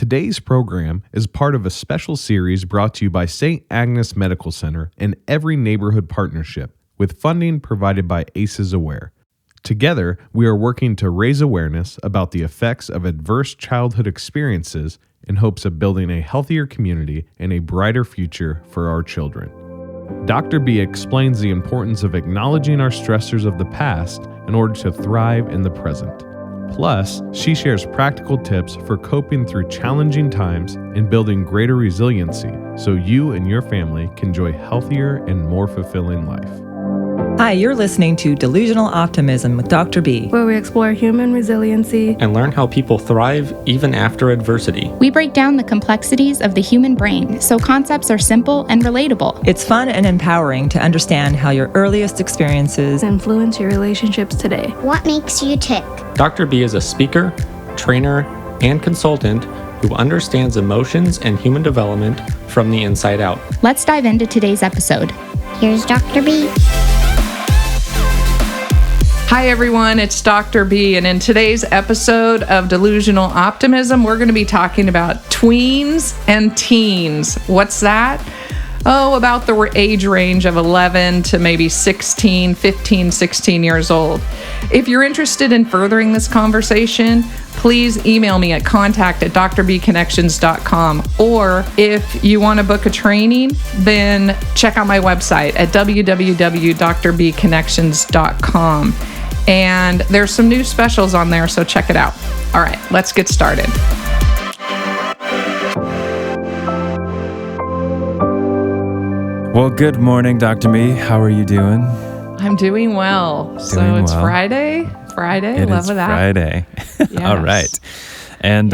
Today's program is part of a special series brought to you by St. Agnes Medical Center and Every Neighborhood Partnership, with funding provided by ACEs Aware. Together, we are working to raise awareness about the effects of adverse childhood experiences in hopes of building a healthier community and a brighter future for our children. Dr. B explains the importance of acknowledging our stressors of the past in order to thrive in the present. Plus, she shares practical tips for coping through challenging times and building greater resiliency so you and your family can enjoy healthier and more fulfilling life. Hi, you're listening to Delusional Optimism with Dr. B, where we explore human resiliency and learn how people thrive even after adversity. We break down the complexities of the human brain so concepts are simple and relatable. It's fun and empowering to understand how your earliest experiences influence your relationships today. What makes you tick? Dr. B is a speaker, trainer, and consultant who understands emotions and human development from the inside out. Let's dive into today's episode. Here's Dr. B. Hi everyone, it's Dr. B, and in today's episode of Delusional Optimism, we're going to be talking about tweens and teens. What's that? Oh, about the age range of 11 to maybe 15, 16 years old. If you're interested in furthering this conversation, please email me at contact@drbconnections.com. Or if you want to book a training, then check out my website at www.drbconnections.com. And there's some new specials on there, so check it out. All right, let's get started. Well, good morning, Dr. Me. How are you doing? I'm doing well. So it's well. Friday. It love is that. Friday. Yes. All right. And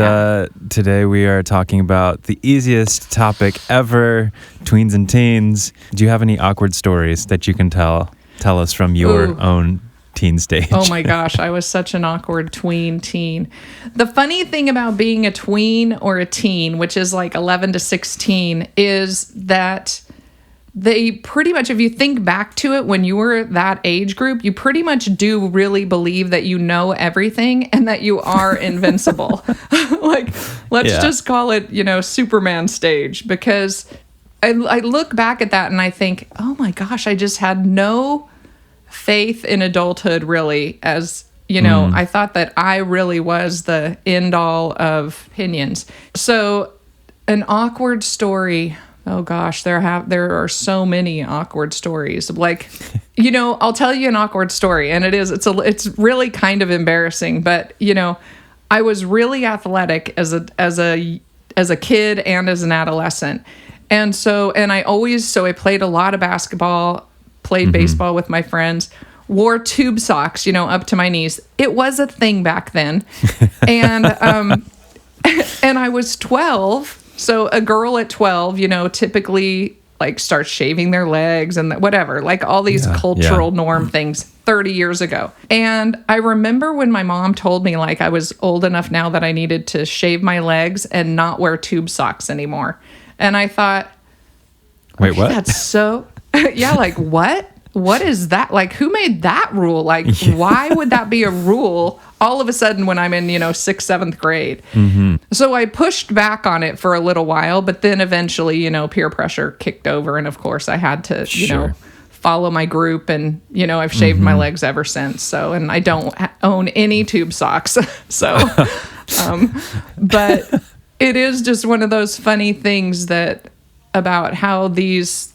today we are talking about the easiest topic ever, tweens and teens. Do you have any awkward stories that you can tell us from your own teen stage? Oh my gosh, I was such an awkward teen. The funny thing about being a tween or a teen, which is like 11 to 16, is that they pretty much, if you think back to it when you were that age group, you pretty much do really believe that you know everything and that you are invincible. Let's just call it, Superman stage, because I look back at that and I think, oh my gosh, I just had no faith in adulthood, really, as I thought that I really was the end all of opinions. So an awkward story. Oh gosh, there are so many awkward stories. Like, I'll tell you an awkward story, and it's really kind of embarrassing, but I was really athletic as a kid and as an adolescent. And I played a lot of basketball, played baseball with my friends, wore tube socks, up to my knees. It was a thing back then. And and I was 12. So a girl at 12, typically starts shaving their legs and whatever, like all these cultural norm things 30 years ago. And I remember when my mom told me I was old enough now that I needed to shave my legs and not wear tube socks anymore. And I thought, wait, what? That's so, what? What is that? Who made that rule? Why would that be a rule all of a sudden when I'm in, 6th, 7th grade? Mm-hmm. So I pushed back on it for a little while, but then eventually, peer pressure kicked over. And of course I had to, follow my group, and, I've shaved my legs ever since. So, and I don't own any tube socks. So, but it is just one of those funny things about how these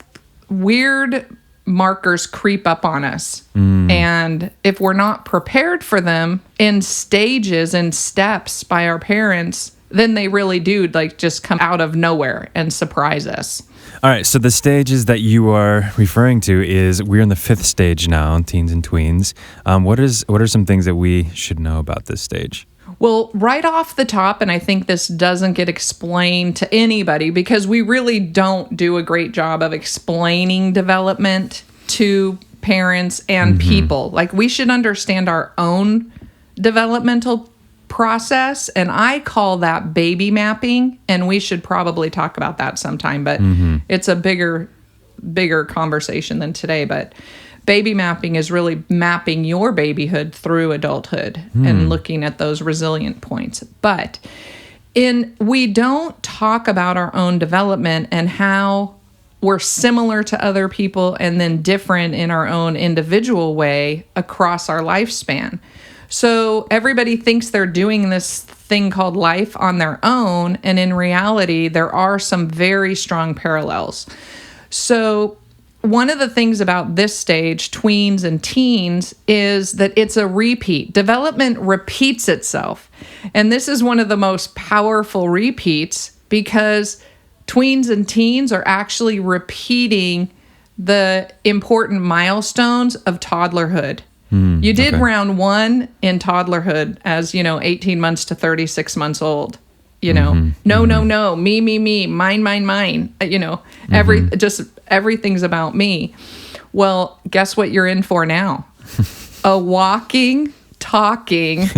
weird markers creep up on us. And if we're not prepared for them in stages and steps by our parents, then they really do just come out of nowhere and surprise us. All right, so the stages that you are referring to is we're in the 5th stage now, teens and tweens. What are some things that we should know about this stage? Well, right off the top, and I think this doesn't get explained to anybody because we really don't do a great job of explaining development to parents and people. We should understand our own developmental process, and I call that baby mapping, and we should probably talk about that sometime, but it's a bigger conversation than today. But baby mapping is really mapping your babyhood through adulthood and looking at those resilient points. But we don't talk about our own development and how we're similar to other people and then different in our own individual way across our lifespan. So everybody thinks they're doing this thing called life on their own, and in reality, there are some very strong parallels. So one of the things about this stage, tweens and teens, is that it's a repeat. Development repeats itself. And this is one of the most powerful repeats because tweens and teens are actually repeating the important milestones of toddlerhood. You did round one in toddlerhood as, 18 months to 36 months old. No, me, mine, everything's about me. Well, guess what you're in for now? A walking, talking,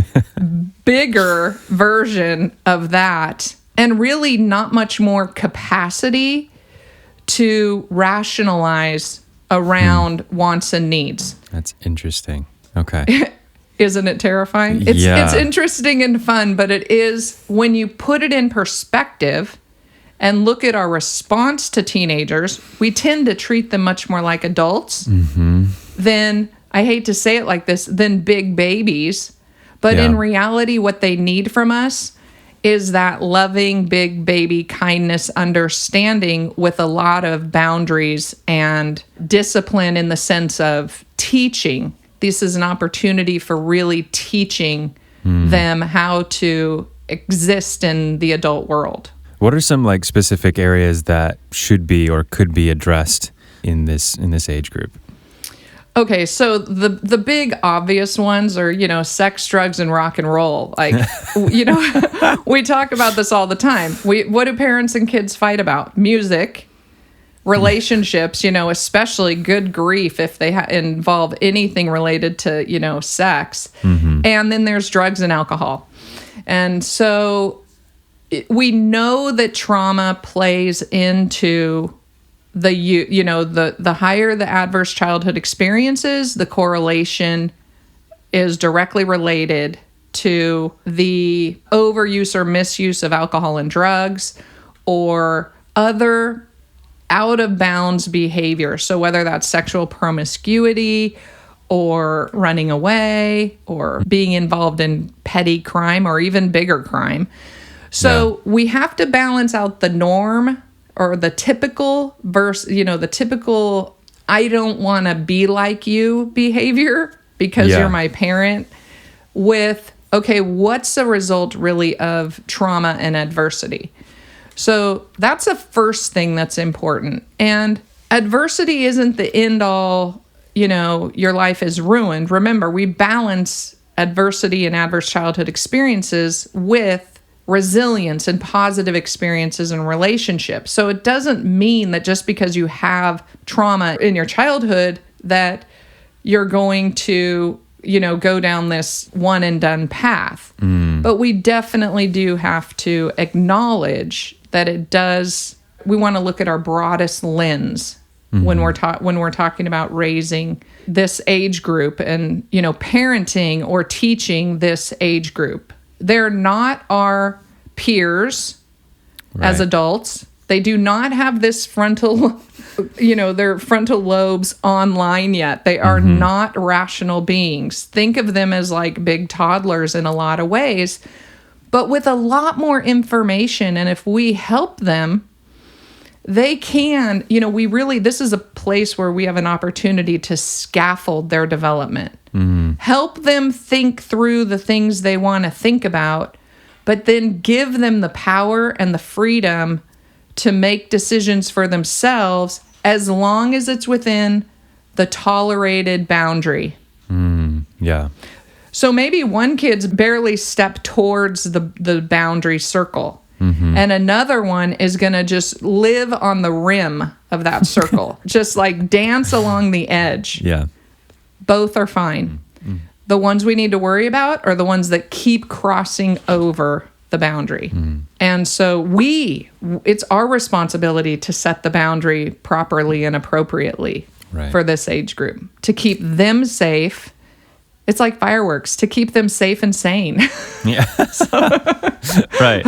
bigger version of that, and really not much more capacity to rationalize around wants and needs. That's interesting. Okay. Isn't it terrifying? It's interesting and fun, but it is, when you put it in perspective and look at our response to teenagers, we tend to treat them much more like adults than, I hate to say it like this, than big babies. But in reality, what they need from us is that loving big baby kindness, understanding with a lot of boundaries and discipline in the sense of teaching. This is an opportunity for really teaching them how to exist in the adult world. What are some specific areas that should be or could be addressed in this age group? Okay, so the big obvious ones are, sex, drugs, and rock and roll. We talk about this all the time. What do parents and kids fight about? Music, relationships, especially good grief if they involve anything related to, sex. And then there's drugs and alcohol. And so we know that trauma plays into the higher the adverse childhood experiences, the correlation is directly related to the overuse or misuse of alcohol and drugs or other out of bounds behavior. So whether that's sexual promiscuity or running away or being involved in petty crime or even bigger crime. So we have to balance out the norm or the typical the typical I don't want to be like you behavior because you're my parent with, okay, what's the result really of trauma and adversity? So that's the first thing that's important. And adversity isn't the end all, your life is ruined. Remember, we balance adversity and adverse childhood experiences with resilience and positive experiences and relationships. So it doesn't mean that just because you have trauma in your childhood that you're going to, go down this one and done path. But we definitely do have to acknowledge that we want to look at our broadest lens when we're talking about raising this age group and, parenting or teaching this age group. They're not our peers as adults. They do not have this their frontal lobes online yet. They are not rational beings. Think of them as like big toddlers in a lot of ways, but with a lot more information. And if we help them, they can, this is a place where we have an opportunity to scaffold their development. Help them think through the things they want to think about, but then give them the power and the freedom to make decisions for themselves as long as it's within the tolerated boundary. So maybe one kid's barely stepped towards the boundary circle, and another one is going to just live on the rim of that circle, just like dance along the edge. Both are fine. The ones we need to worry about are the ones that keep crossing over the boundary. And so it's our responsibility to set the boundary properly and appropriately for this age group, to keep them safe It's like fireworks to keep them safe and sane. Yeah. Right.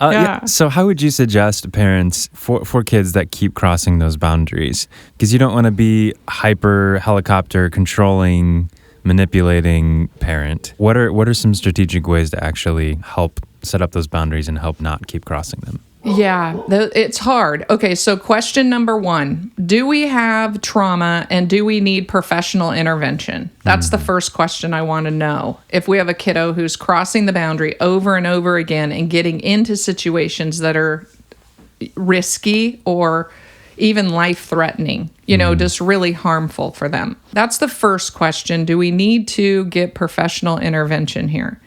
Yeah. So how would you suggest parents for kids that keep crossing those boundaries? Because you don't want to be hyper helicopter controlling, manipulating parent. What are some strategic ways to actually help set up those boundaries and help not keep crossing them? Yeah, it's hard. Okay, so question number 1, do we have trauma and do we need professional intervention? That's the first question I want to know. If we have a kiddo who's crossing the boundary over and over again and getting into situations that are risky or even life-threatening, just really harmful for them. That's the first question. Do we need to get professional intervention here?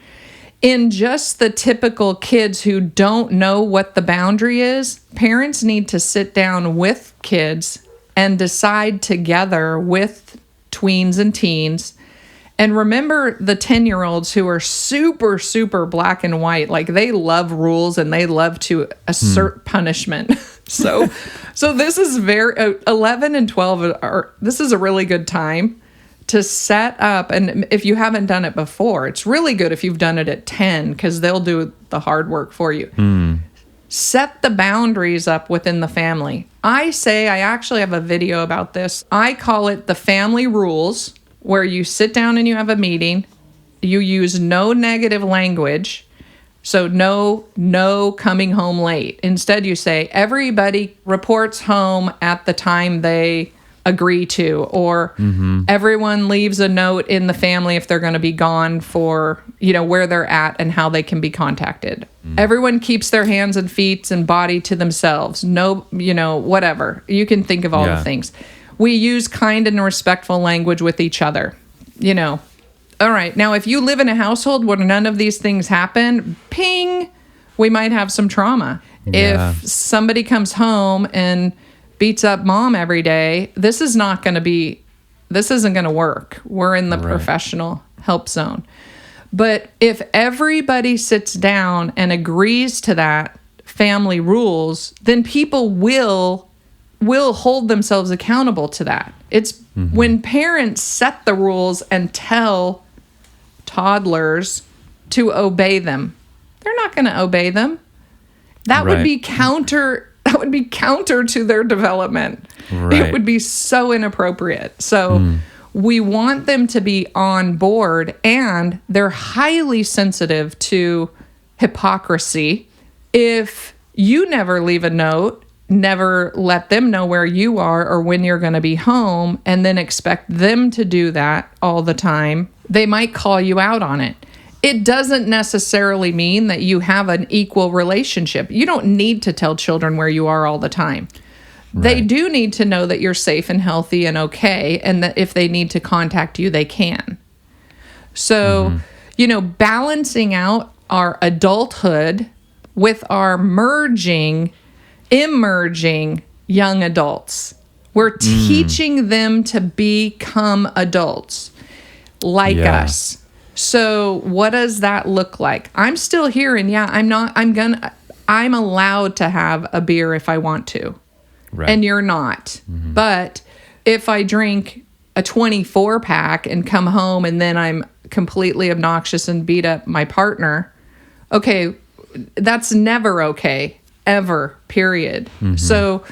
In just the typical kids who don't know what the boundary is, parents need to sit down with kids and decide together with tweens and teens. And remember the 10-year-olds who are super, super black and white. Like they love rules and they love to assert punishment. So this is 11 and 12 this is a really good time to set up, and if you haven't done it before, it's really good if you've done it at 10 because they'll do the hard work for you. Set the boundaries up within the family. I actually have a video about this. I call it the family rules, where you sit down and you have a meeting. You use no negative language. So no coming home late. Instead, you say everybody reports home at the time they agree to, or everyone leaves a note in the family if they're going to be gone for, where they're at and how they can be contacted. Everyone keeps their hands and feet and body to themselves. No, whatever. You can think of all the things. We use kind and respectful language with each other, All right. Now, if you live in a household where none of these things happen, ping, we might have some trauma. Yeah. If somebody comes home and beats up mom every day, this isn't going to work. We're in the professional help zone. But if everybody sits down and agrees to that family rules, then people will hold themselves accountable to that. It's when parents set the rules and tell toddlers to obey them, they're not going to obey them. That would be counter to their development. Right. It would be so inappropriate. So we want them to be on board, and they're highly sensitive to hypocrisy. If you never leave a note, never let them know where you are or when you're going to be home, and then expect them to do that all the time, they might call you out on it. It doesn't necessarily mean that you have an equal relationship. You don't need to tell children where you are all the time. Right. They do need to know that you're safe and healthy and okay, and that if they need to contact you, they can. So, balancing out our adulthood with our emerging young adults. We're teaching them to become adults like us. So what does that look like? I'm still here, and I'm allowed to have a beer if I want to. Right. And you're not. But if I drink a 24 pack and come home and then I'm completely obnoxious and beat up my partner, okay, that's never okay, ever, period. So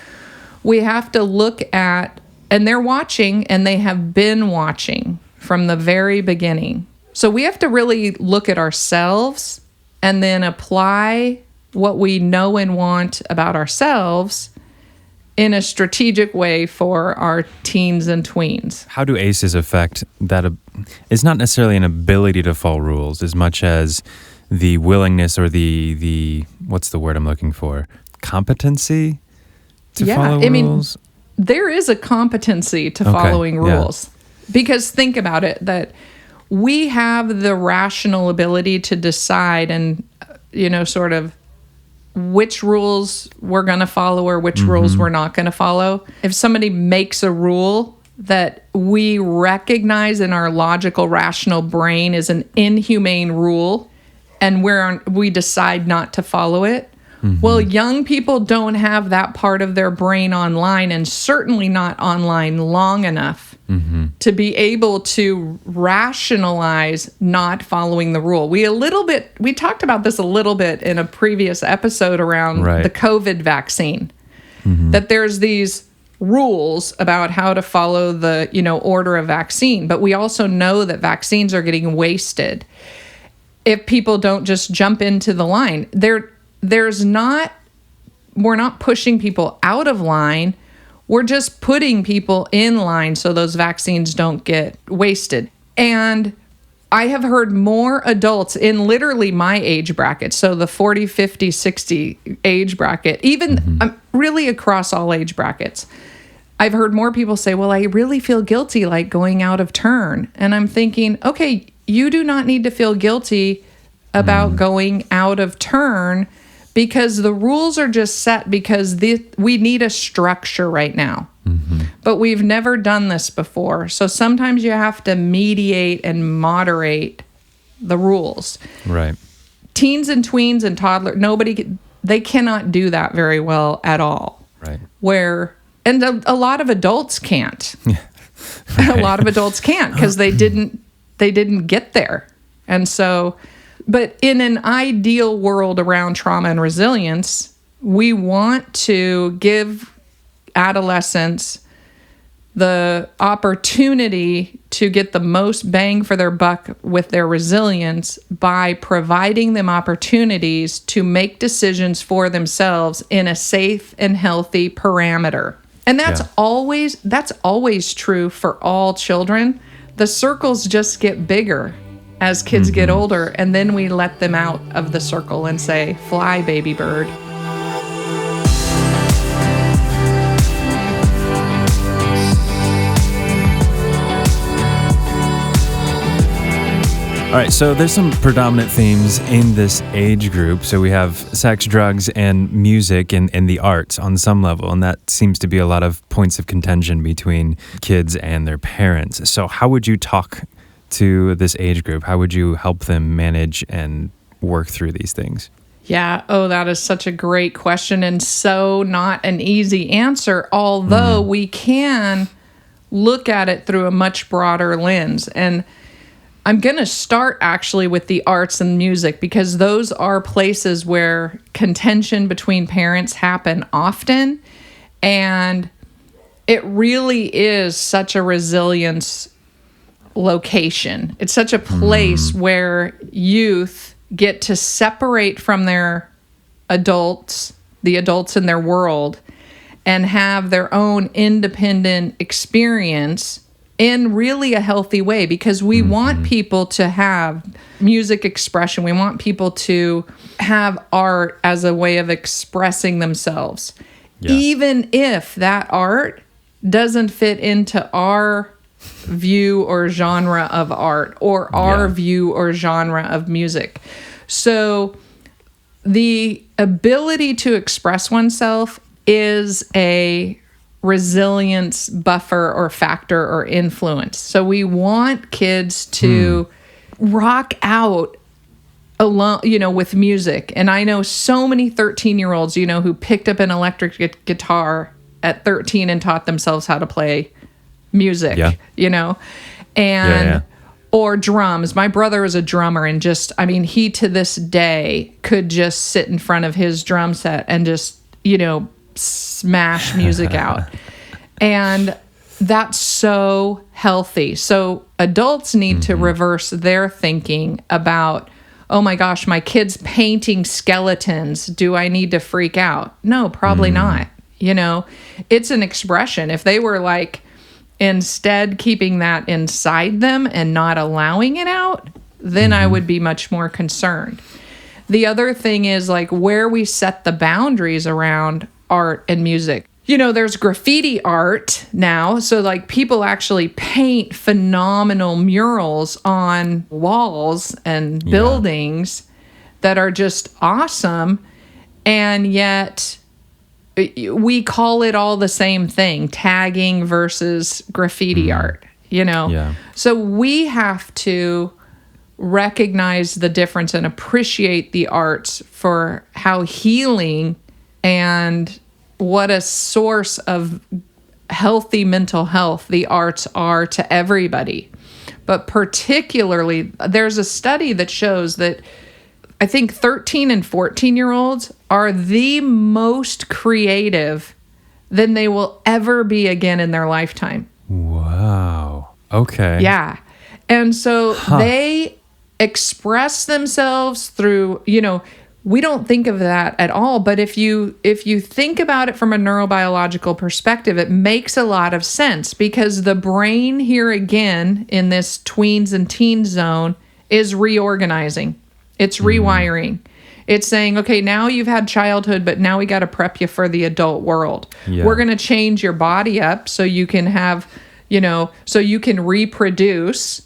we have to look at, and they're watching, and they have been watching from the very beginning. So we have to really look at ourselves and then apply what we know and want about ourselves in a strategic way for our teens and tweens. How do ACEs affect that? It's not necessarily an ability to follow rules as much as the willingness or the what's the word I'm looking for? Competency to follow rules? I mean, there is a competency to following rules. Because think about it, that we have the rational ability to decide and, sort of which rules we're going to follow or which rules we're not going to follow. If somebody makes a rule that we recognize in our logical, rational brain is an inhumane rule, and we decide not to follow it, well, young people don't have that part of their brain online, and certainly not online long enough to be able to rationalize not following the rule. We talked about this a little bit in a previous episode around the COVID vaccine, that there's these rules about how to follow the, order of vaccine, but we also know that vaccines are getting wasted if people don't just jump into the line. We're not pushing people out of line. We're just putting people in line so those vaccines don't get wasted. And I have heard more adults in literally my age bracket, so the 40, 50, 60 age bracket, even really across all age brackets. I've heard more people say, well, I really feel guilty like going out of turn. And I'm thinking, okay, you do not need to feel guilty about going out of turn, because the rules are just set because we need a structure right now. But we've never done this before. So sometimes you have to mediate and moderate the rules. Right. Teens and tweens and toddlers, they cannot do that very well at all. Right. And a lot of adults can't. A lot of adults can't because they didn't get there. And so, but in an ideal world around trauma and resilience, we want to give adolescents the opportunity to get the most bang for their buck with their resilience by providing them opportunities to make decisions for themselves in a safe and healthy parameter. And that's always true for all children. The circles just get bigger as kids get older, and then we let them out of the circle and say, fly, baby bird. All right, so there's some predominant themes in this age group. So we have sex, drugs, and music and the arts on some level, and that seems to be a lot of points of contention between kids and their parents. So how would you talk to this age group? How would you help them manage and work through these things? Yeah. Oh, that is such a great question, and so not an easy answer, although we can look at it through a much broader lens. And I'm going to start actually with the arts and music, because those are places where contention between parents happen often. And it really is such a resilience location. It's such a place where youth get to separate from their adults, the adults in their world, and have their own independent experience in really a healthy way, because we want people to have music expression. We want people to have art as a way of expressing themselves, even if that art doesn't fit into our view or genre of art or our view or genre of music. So the ability to express oneself is a resilience buffer or factor or influence. So we want kids to rock out alone, with music. And I know so many 13-year-olds, who picked up an electric guitar at 13 and taught themselves how to play music, or drums. My brother is a drummer, and he to this day could just sit in front of his drum set and just, smash music out. And that's so healthy. So adults need to reverse their thinking about, oh my gosh, my kid's painting skeletons. Do I need to freak out? No, probably not. It's an expression. If they were instead keeping that inside them and not allowing it out, then I would be much more concerned. The other thing is where we set the boundaries around art and music. There's graffiti art now. So people actually paint phenomenal murals on walls and buildings that are just awesome. And yet we call it all the same thing, tagging versus graffiti art, So we have to recognize the difference and appreciate the arts for how healing and what a source of healthy mental health the arts are to everybody. But particularly, there's a study that shows that I think 13 and 14-year-olds are the most creative than they will ever be again in their lifetime. Wow. Okay. Yeah. And so they express themselves through, we don't think of that at all. But if you think about it from a neurobiological perspective, it makes a lot of sense because the brain here again in this tweens and teens zone is reorganizing. It's rewiring. It's saying, okay, now you've had childhood, but now we got to prep you for the adult world. Yeah. We're going to change your body up so you can have, so you can reproduce.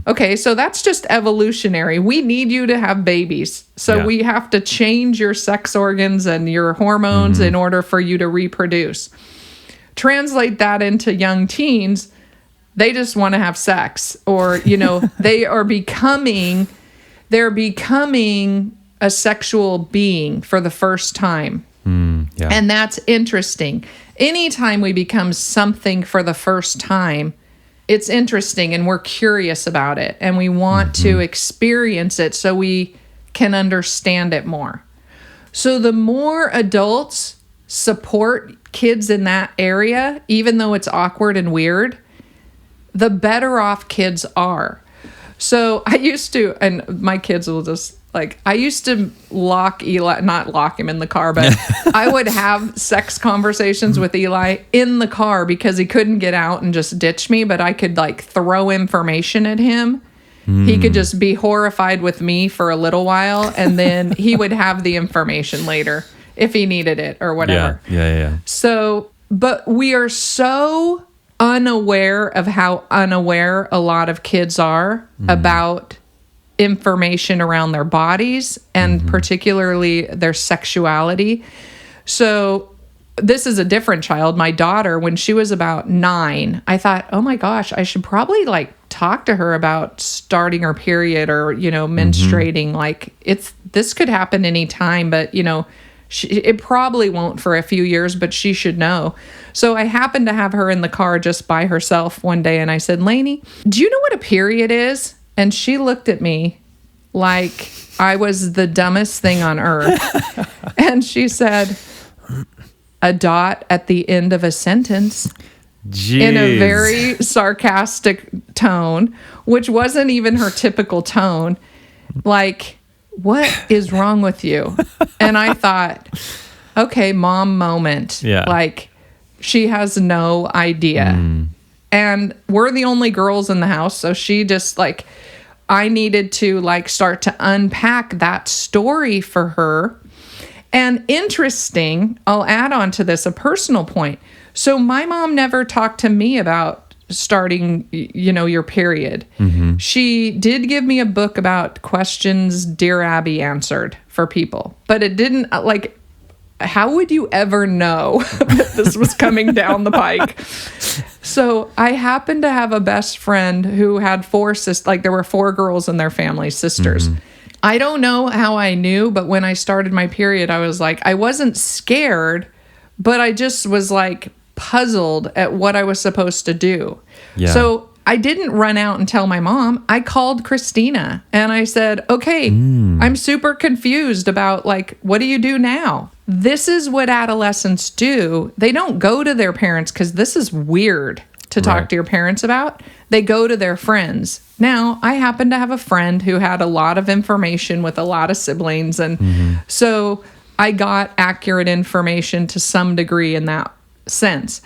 Okay, so that's just evolutionary. We need you to have babies. So we have to change your sex organs and your hormones in order for you to reproduce. Translate that into young teens, they just want to have sex, or, they're becoming a sexual being for the first time. And that's interesting. Anytime we become something for the first time, it's interesting and we're curious about it and we want to experience it so we can understand it more. So the more adults support kids in that area, even though it's awkward and weird, the better off kids are. So I used to, and my kids will just I used to lock Eli, not lock him in the car, but I would have sex conversations with Eli in the car because he couldn't get out and just ditch me, but I could throw information at him. He could just be horrified with me for a little while, and then he would have the information later if he needed it or whatever. Yeah. So, but we are so unaware of how unaware a lot of kids are about information around their bodies and particularly their sexuality. So this is a different child. My daughter, when she was about 9, I thought, oh my gosh, I should probably talk to her about starting her period or, menstruating. This could happen anytime, but it probably won't for a few years, but she should know. So I happened to have her in the car just by herself one day. And I said, Lainey, do you know what a period is? And she looked at me like I was the dumbest thing on earth. And she said, a dot at the end of a sentence. Jeez. In a very sarcastic tone, which wasn't even her typical tone. What is wrong with you? And I thought, okay, mom moment. Yeah. She has no idea. And we're the only girls in the house. So she just I needed to start to unpack that story for her. And interesting, I'll add on to this a personal point. So my mom never talked to me about starting, your period. She did give me a book about questions Dear Abby answered for people, but it didn't how would you ever know that this was coming down the pike? So I happened to have a best friend who had 4 sisters, there were 4 girls in their family, sisters. I don't know how I knew, but when I started my period, I was I wasn't scared, but I just was puzzled at what I was supposed to do. Yeah. So I didn't run out and tell my mom. I called Christina and I said, okay, I'm super confused about what do you do now? This is what adolescents do. They don't go to their parents because this is weird to talk to your parents about. They go to their friends. Now, I happen to have a friend who had a lot of information with a lot of siblings. And so I got accurate information to some degree in that sense.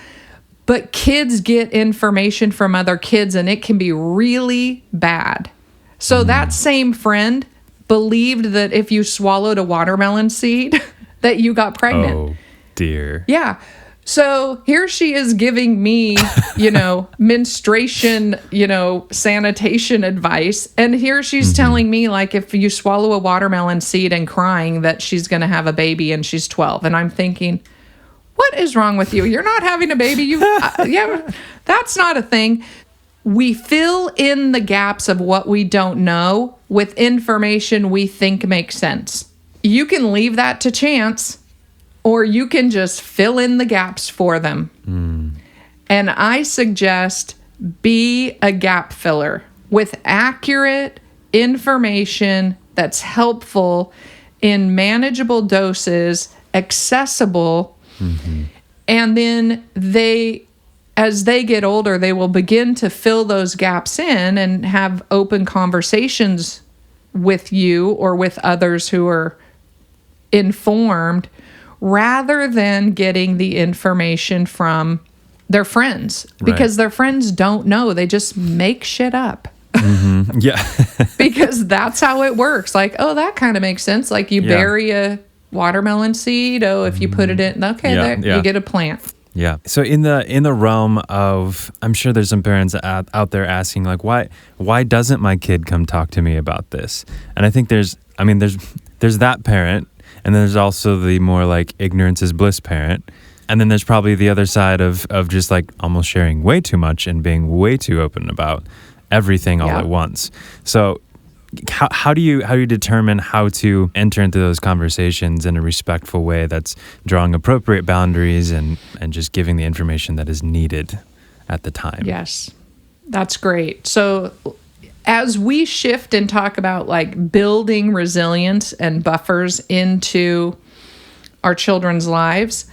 But kids get information from other kids and it can be really bad. So that same friend believed that if you swallowed a watermelon seed, that you got pregnant. Oh, dear. Yeah. So here she is giving me, menstruation, sanitation advice. And here she's telling me if you swallow a watermelon seed and crying that she's going to have a baby and she's 12. And I'm thinking, what is wrong with you? You're not having a baby. Yeah, that's not a thing. We fill in the gaps of what we don't know with information we think makes sense. You can leave that to chance, or you can just fill in the gaps for them. And I suggest be a gap filler with accurate information that's helpful in manageable doses, accessible. And then as they get older, they will begin to fill those gaps in and have open conversations with you or with others who are informed, rather than getting the information from their friends, because their friends don't know. They just make shit up. Yeah. Because that's how it works. Like, oh, that kind of makes sense. Like you bury a watermelon seed. Oh, if you put it in, you get a plant. Yeah. So in the realm of, I'm sure there's some parents out there asking, like, why doesn't my kid come talk to me about this? And I think there's that parent, and then there's also the more like ignorance is bliss parent. And then there's probably the other side of just like almost sharing way too much and being way too open about everything all at once. So how do you determine how to enter into those conversations in a respectful way that's drawing appropriate boundaries and just giving the information that is needed at the time? Yes, that's great. So as we shift and talk about like building resilience and buffers into our children's lives,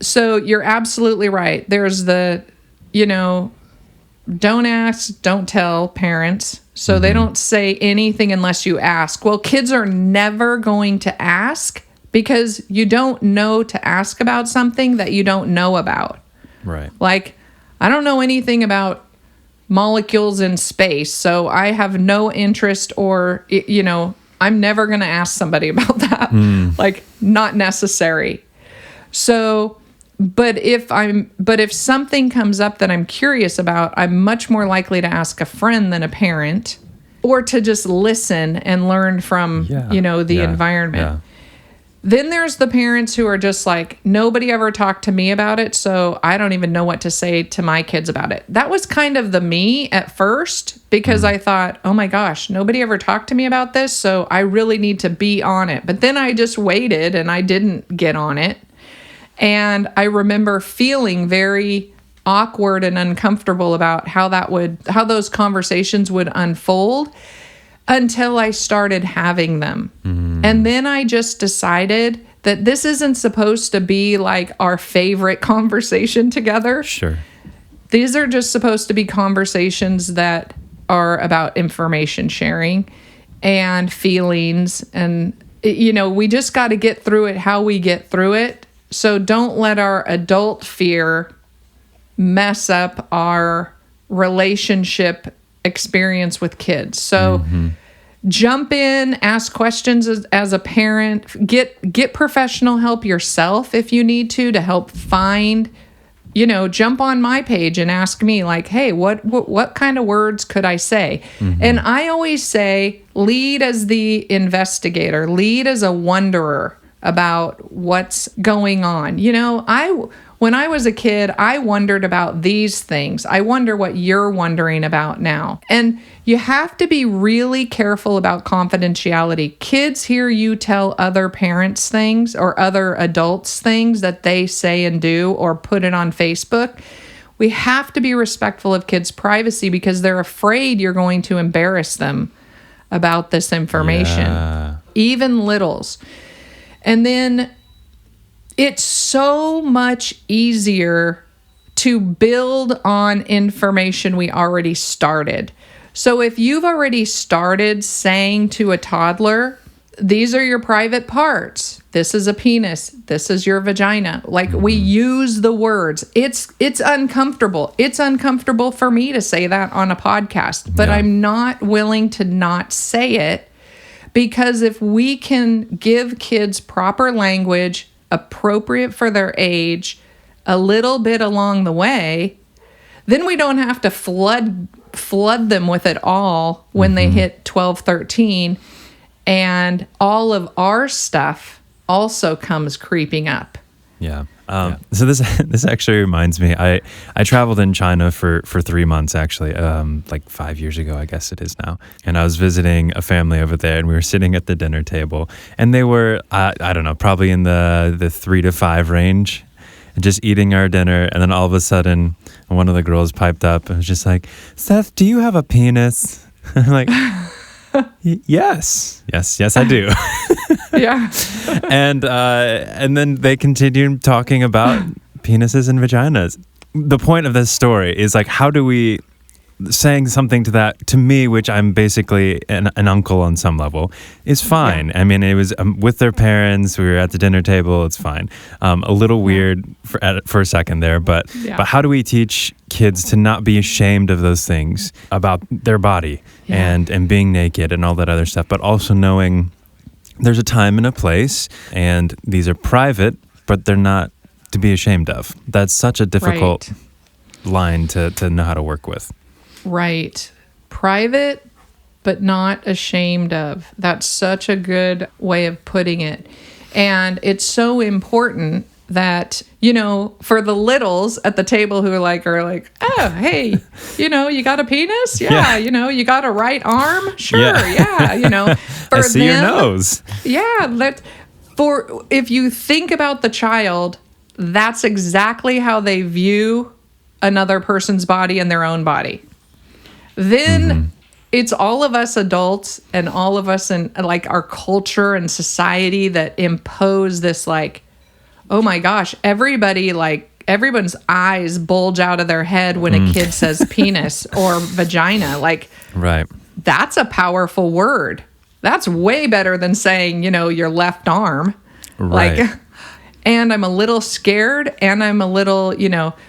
so you're absolutely right. There's the, don't ask, don't tell parents. So they don't say anything unless you ask. Well, kids are never going to ask because you don't know to ask about something that you don't know about. Right. Like, I don't know anything about molecules in space, so I have no interest or, I'm never going to ask somebody about that. Like, not necessary. So... But if something comes up that I'm curious about, I'm much more likely to ask a friend than a parent, or to just listen and learn from, the environment. Yeah. Then there's the parents who are just like, nobody ever talked to me about it, so I don't even know what to say to my kids about it. That was kind of the me at first, because I thought, oh my gosh, nobody ever talked to me about this, so I really need to be on it. But then I just waited and I didn't get on it. And I remember feeling very awkward and uncomfortable about how those conversations would unfold until I started having them. And then I just decided that this isn't supposed to be like our favorite conversation together. Sure. These are just supposed to be conversations that are about information sharing and feelings. And, we just got to get through it how we get through it. So don't let our adult fear mess up our relationship experience with kids. So jump in, ask questions as a parent, get professional help yourself if you need to help find, jump on my page and ask me like, hey, what kind of words could I say? And I always say, lead as the investigator, lead as a wonderer about what's going on. When I was a kid, I wondered about these things. I wonder what you're wondering about now. And you have to be really careful about confidentiality. Kids hear you tell other parents things or other adults things that they say and do or put it on Facebook. We have to be respectful of kids' privacy because they're afraid you're going to embarrass them about this information. Even littles. And then it's so much easier to build on information we already started. So if you've already started saying to a toddler, these are your private parts. This is a penis. This is your vagina. Like we use the words. It's uncomfortable. It's uncomfortable for me to say that on a podcast, but I'm not willing to not say it. Because if we can give kids proper language, appropriate for their age, a little bit along the way, then we don't have to flood them with it all when they hit 12, 13. And all of our stuff also comes creeping up. Yeah. So this actually reminds me, I traveled in China for 3 months actually, like 5 years ago, I guess it is now. And I was visiting a family over there and we were sitting at the dinner table and they were, I don't know, probably in the 3 to 5 range. and just eating our dinner. And then all of a sudden, one of the girls piped up and was just like, Seth, do you have a penis? I'm like, yes, I do. Yeah. And then they continued talking about penises and vaginas. The point of this story is like, how do we saying something to me, which I'm basically an uncle on some level, is fine. Yeah. I mean, it was with their parents. We were at the dinner table. It's fine. A little weird for a second there, but how do we teach kids to not be ashamed of those things about their body and being naked and all that other stuff, but also knowing there's a time and a place, and these are private, but they're not to be ashamed of. That's such a difficult line to know how to work with. Right. Private, but not ashamed of. That's such a good way of putting it. And it's so important that, for the littles at the table who are like, oh, hey, you got a penis? Yeah. You got a right arm? Sure. Yeah. For I see your nose. Yeah. If you think about the child, that's exactly how they view another person's body and their own body. Then it's all of us adults and all of us in like our culture and society that impose this like, oh my gosh, everyone's eyes bulge out of their head when a kid says penis or vagina. Like, right. That's a powerful word. That's way better than saying, your left arm. Right. Like, and I'm a little scared and I'm a little,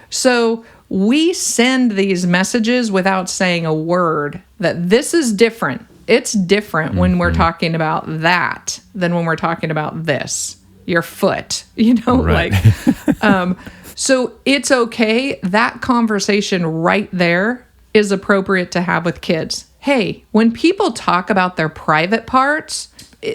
so we send these messages without saying a word that this is different. It's different when we're talking about that than when we're talking about this, your foot, right. So it's okay. That conversation right there is appropriate to have with kids. Hey, when people talk about their private parts,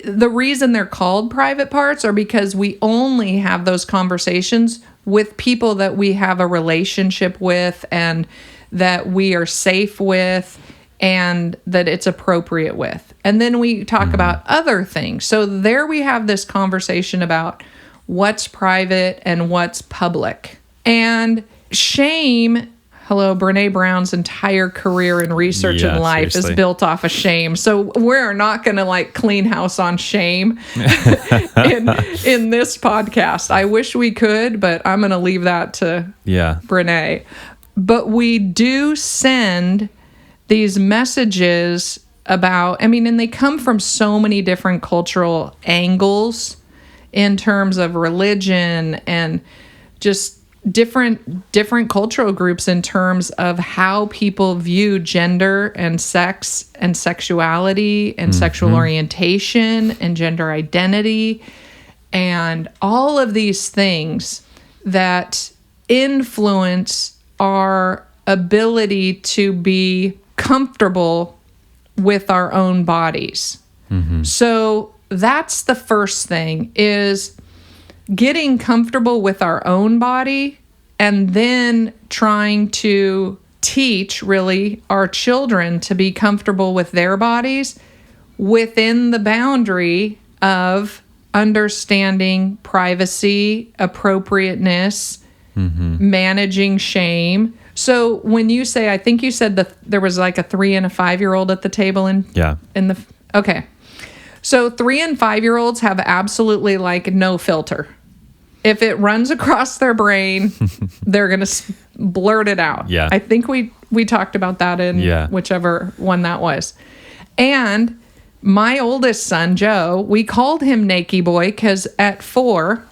the reason they're called private parts are because we only have those conversations with people that we have a relationship with and that we are safe with and that it's appropriate with. And then we talk about other things. So there we have this conversation about what's private and what's public. And shame, Brene Brown's entire career in research and life is built off of shame. So we're not going to clean house on shame in this podcast. I wish we could, but I'm going to leave that to Brene. But we do send these messages about, and they come from so many different cultural angles in terms of religion and just different cultural groups in terms of how people view gender and sex and sexuality and sexual orientation and gender identity and all of these things that influence our ability to be comfortable with our own bodies. So that's the first thing, is getting comfortable with our own body and then trying to teach really our children to be comfortable with their bodies within the boundary of understanding privacy, appropriateness, managing shame. So when you say, I think you said that there was a 3 and a 5-year-old at the table okay. So 3 and 5-year-olds have absolutely no filter. If it runs across their brain, they're going to blurt it out. Yeah. I think we talked about that in whichever one that was. And my oldest son, Joe, we called him Nakey Boy because at 4,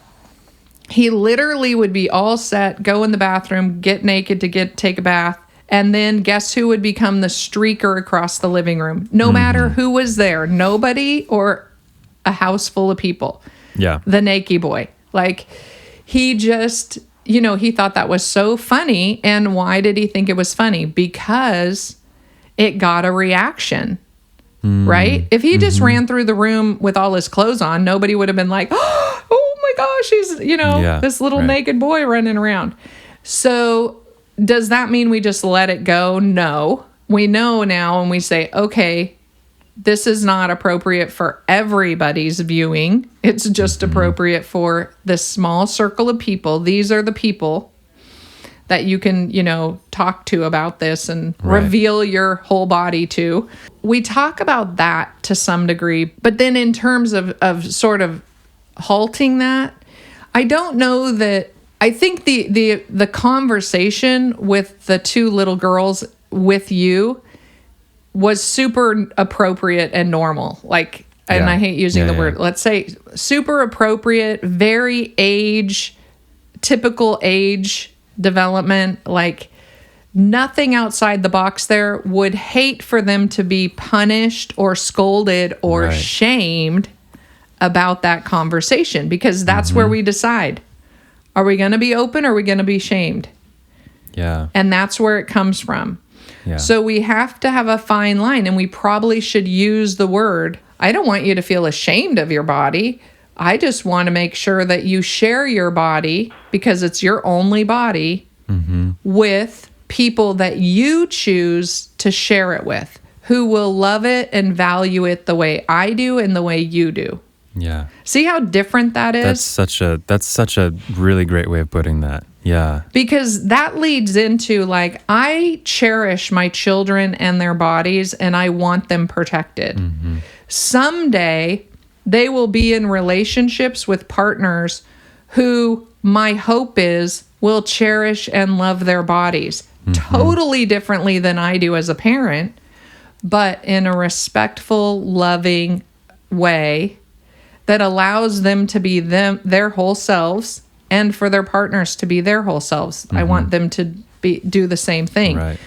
he literally would be all set, go in the bathroom, get naked to take a bath, and then guess who would become the streaker across the living room? No matter who was there, nobody or a house full of people. Yeah. The Nakey Boy. He just, he thought that was so funny. And why did he think it was funny? Because it got a reaction, right? If he just ran through the room with all his clothes on, nobody would have been like, oh my gosh, he's, this little naked boy running around. So does that mean we just let it go? No. We know now when we say, okay, this is not appropriate for everybody's viewing. It's just appropriate for this small circle of people. These are the people that you can, talk to about this and reveal your whole body to. We talk about that to some degree, but then in terms of sort of halting that, I don't know that. I think the conversation with the two little girls with you was super appropriate and normal. Like, and I hate using the word, let's say super appropriate, very typical age development, like nothing outside the box there. Would hate for them to be punished or scolded or shamed about that conversation, because that's where we decide. Are we going to be open or are we going to be shamed? Yeah. And that's where it comes from. Yeah. So we have to have a fine line, and we probably should use the word, I don't want you to feel ashamed of your body. I just want to make sure that you share your body, because it's your only body, with people that you choose to share it with, who will love it and value it the way I do and the way you do. Yeah. See how different that is? That's such a really great way of putting that. Yeah. Because that leads into, like, I cherish my children and their bodies, and I want them protected. Someday they will be in relationships with partners who my hope is will cherish and love their bodies totally differently than I do as a parent, but in a respectful, loving way that allows them to be their whole selves, and for their partners to be their whole selves. I want them to do the same thing. Right.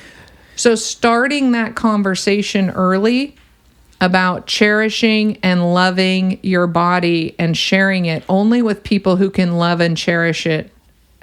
So starting that conversation early about cherishing and loving your body and sharing it only with people who can love and cherish it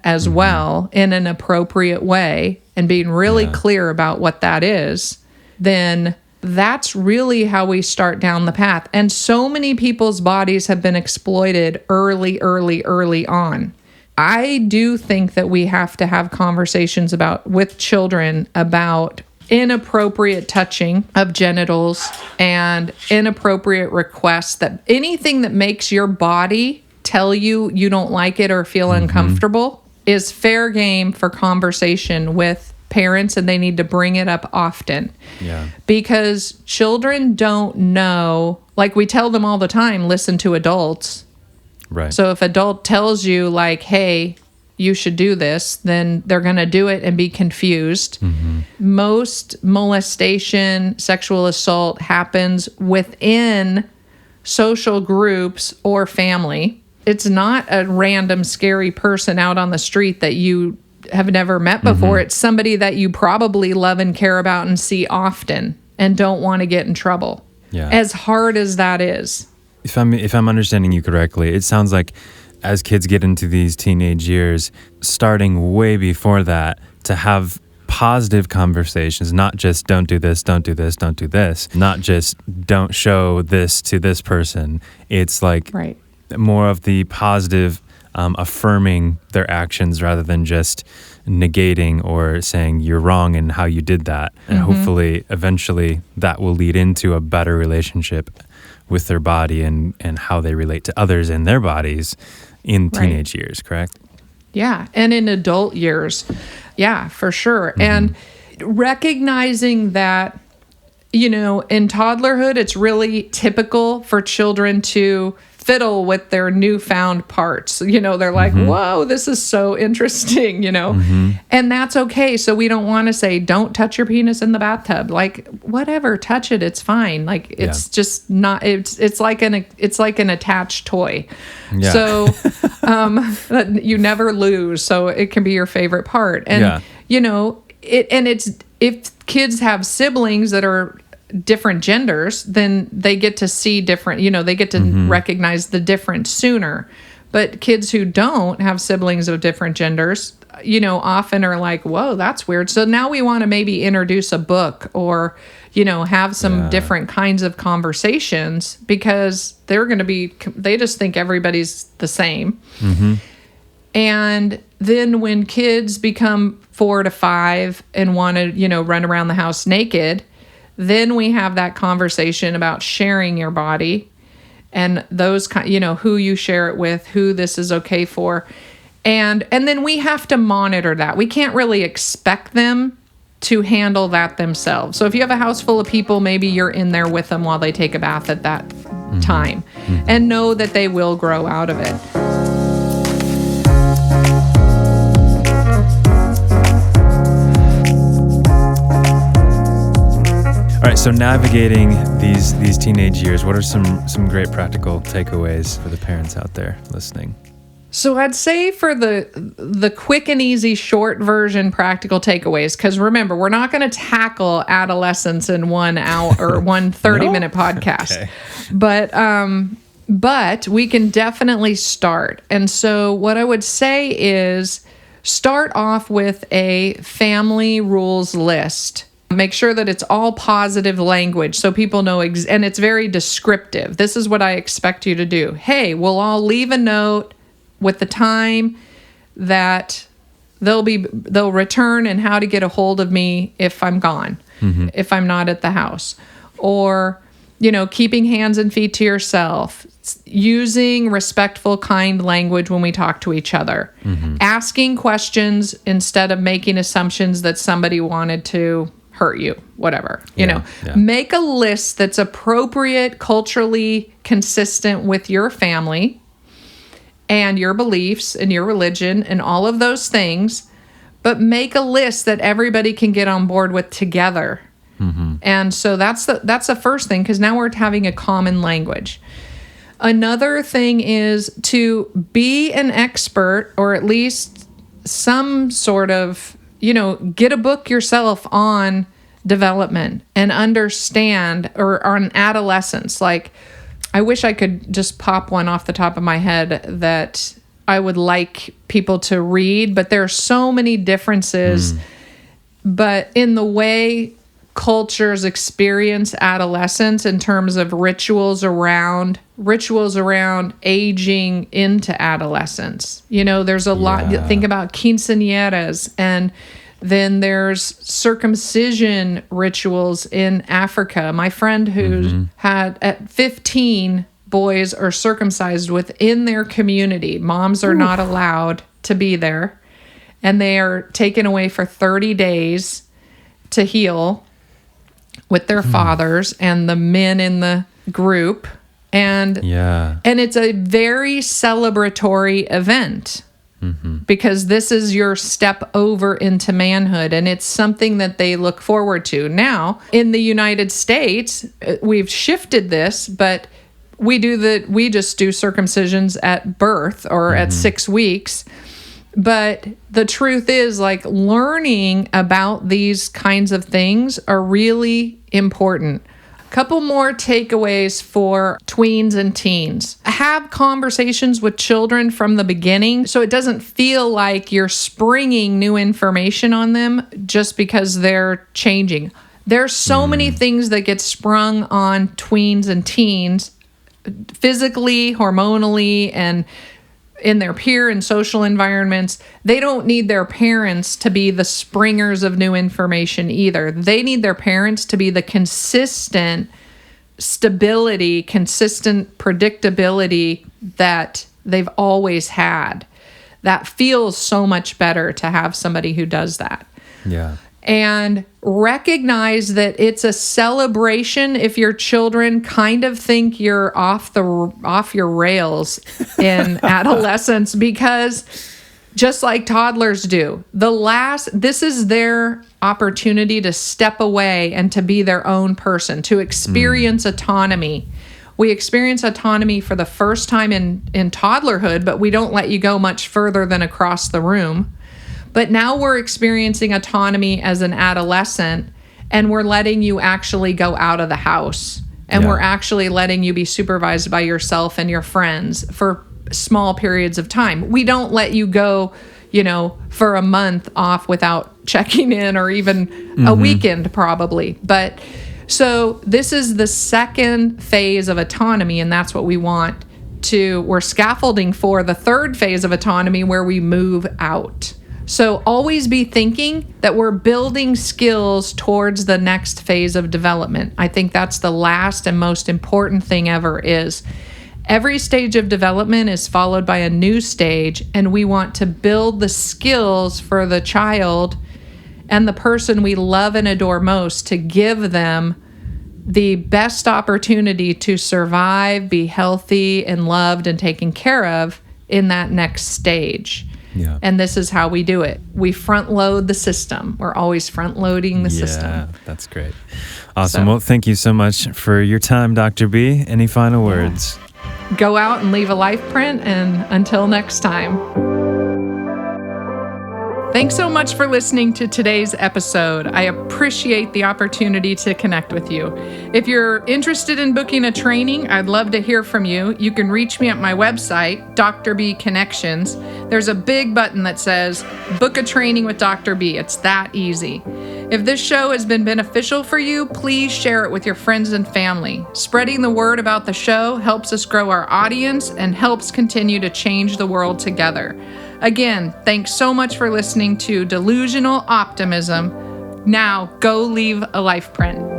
as well in an appropriate way, and being really clear about what that is, then that's really how we start down the path. And so many people's bodies have been exploited early on. I do think that we have to have conversations with children about inappropriate touching of genitals and inappropriate requests, that anything that makes your body tell you don't like it or feel uncomfortable is fair game for conversation with parents, and they need to bring it up often. Yeah. Because children don't know, like we tell them all the time, listen to adults. Right. So if adult tells you, like, hey, you should do this, then they're going to do it and be confused. Most molestation, sexual assault happens within social groups or family. It's not a random scary person out on the street that you have never met before. It's somebody that you probably love and care about and see often and don't want to get in trouble. Yeah. As hard as that is. If I'm understanding you correctly, it sounds like as kids get into these teenage years, starting way before that, to have positive conversations, not just don't do this, don't do this, don't do this, not just don't show this to this person. It's like more of the positive, affirming their actions rather than just negating or saying you're wrong in how you did that. And hopefully, eventually, that will lead into a better relationship with their body and how they relate to others in their bodies in teenage years, correct? Yeah, and in adult years. Yeah, for sure. And recognizing that, in toddlerhood, it's really typical for children to fiddle with their newfound parts. They're like, whoa, this is so interesting, and that's okay. So we don't want to say, don't touch your penis in the bathtub. Like, whatever, touch it. It's fine. Like, it's just not, it's like an attached toy. Yeah. So, that you never lose. So it can be your favorite part. And, if kids have siblings that are different genders, then they get to see different, they get to recognize the difference sooner. But kids who don't have siblings of different genders, often are like, whoa, that's weird. So now we want to maybe introduce a book or, have some different kinds of conversations, because they just think everybody's the same. And then when kids become 4 to 5 and want to, run around the house naked, Then we have that conversation about sharing your body and those who you share it with, who this is okay for. And then we have to monitor that. We can't really expect them to handle that themselves. So if you have a house full of people, maybe you're in there with them while they take a bath at that time, and know that they will grow out of it. All right, so navigating these teenage years, what are some great practical takeaways for the parents out there listening? So I'd say for the quick and easy short version practical takeaways, because remember, we're not going to tackle adolescence in 1 hour or 1 30-minute podcast. Okay. But we can definitely start. And so what I would say is start off with a family rules list. Make sure that it's all positive language so people know, and it's very descriptive. This is what I expect you to do. Hey, we'll all leave a note with the time that they'll return and how to get a hold of me if I'm gone, if I'm not at the house. Or, keeping hands and feet to yourself, using respectful, kind language when we talk to each other, asking questions instead of making assumptions that somebody wanted to hurt you, whatever. Make a list that's appropriate, culturally consistent with your family and your beliefs and your religion and all of those things, but make a list that everybody can get on board with together. And so that's the first thing, because now we're having a common language. Another thing is to be an expert, or at least some sort of, get a book yourself on development and understand, or on adolescence. Like, I wish I could just pop one off the top of my head that I would like people to read, but there are so many differences. But in the way cultures experience adolescence in terms of rituals around aging into adolescence. There's a lot. Think about quinceañeras, and then there's circumcision rituals in Africa. My friend who had at 15 boys are circumcised within their community. Moms are not allowed to be there, and they are taken away for 30 days to heal with their fathers and the men in the group. And it's a very celebratory event. Because this is your step over into manhood, and it's something that they look forward to. Now, in the United States, we've shifted this, but we just do circumcisions at birth or at 6 weeks. But the truth is, like, learning about these kinds of things are really important. Couple more takeaways for tweens and teens. Have conversations with children from the beginning so it doesn't feel like you're springing new information on them just because they're changing. There's so many things that get sprung on tweens and teens, physically, hormonally, and in their peer and social environments. They don't need their parents to be the springers of new information either. They need their parents to be the consistent stability, consistent predictability that they've always had. That feels so much better to have somebody who does that. Yeah. And recognize that it's a celebration if your children kind of think you're off your rails in adolescence, because just like toddlers do, this is their opportunity to step away and to be their own person, to experience autonomy. We experience autonomy for the first time in toddlerhood, but we don't let you go much further than across the room. But now we're experiencing autonomy as an adolescent, and we're letting you actually go out of the house. And we're actually letting you be supervised by yourself and your friends for small periods of time. We don't let you go, for a month off without checking in, or even a weekend probably. But so this is the second phase of autonomy, and that's what we want we're scaffolding for the third phase of autonomy, where we move out. So always be thinking that we're building skills towards the next phase of development. I think that's the last and most important thing ever is every stage of development is followed by a new stage, and we want to build the skills for the child and the person we love and adore most to give them the best opportunity to survive, be healthy and loved and taken care of in that next stage. Yeah. And this is how we do it. We front load the system. We're always front loading the system. Yeah, that's great. Awesome. Well, thank you so much for your time, Dr. B. Any final words? Go out and leave a life print, and until next time. Thanks so much for listening to today's episode. I appreciate the opportunity to connect with you. If you're interested in booking a training, I'd love to hear from you. You can reach me at my website, Dr. B Connections. There's a big button that says, book a training with Dr. B. It's that easy. If this show has been beneficial for you, please share it with your friends and family. Spreading the word about the show helps us grow our audience and helps continue to change the world together. Again, thanks so much for listening to Delusional Optimism. Now, go leave a life print.